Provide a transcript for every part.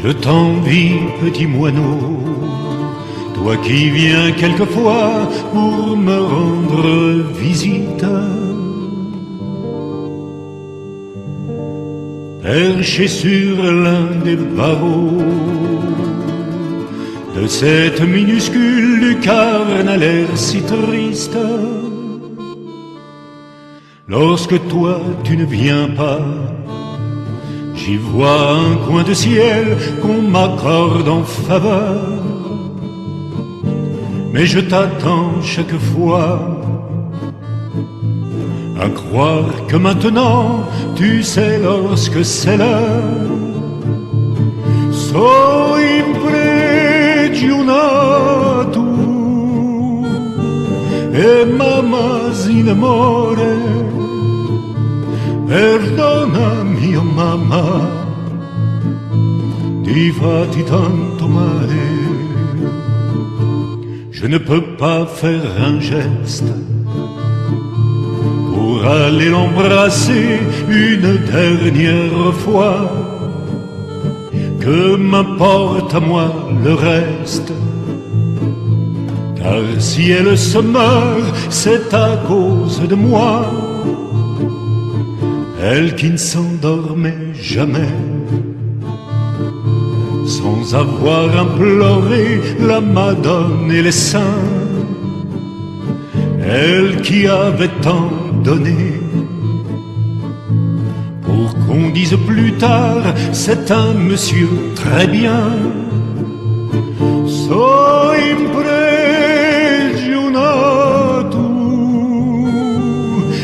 Je t'envie, petit moineau, toi qui viens quelquefois pour me rendre visite. Perché sur l'un des barreaux de cette minuscule lucarne à l'air si triste, lorsque toi tu ne viens pas, j'y vois un coin de ciel qu'on m'accorde en faveur. Mais je t'attends chaque fois, à croire que maintenant tu sais lorsque c'est l'heure. So impregiunato e mamma s'inamore. Perdonami, oh mamma, ti fatti tanto male. Je ne peux pas faire un geste pour aller l'embrasser une dernière fois. Que m'importe à moi le reste, car si elle se meurt, c'est à cause de moi. Elle qui ne s'endormait jamais, sans avoir imploré la Madone et les saints. Elle qui avait tant donné, pour qu'on dise plus tard, c'est un monsieur très bien. So impregiunato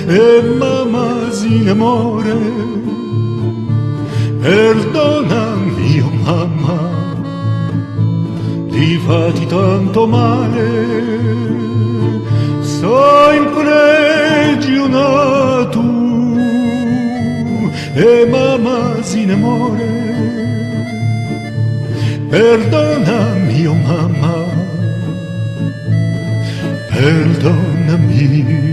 e mamma s'inamore. Perdonami, oh mamma, ti fatti tanto male. So impregiunato e mamma s'inamore. Perdonami, oh mamma, perdonami.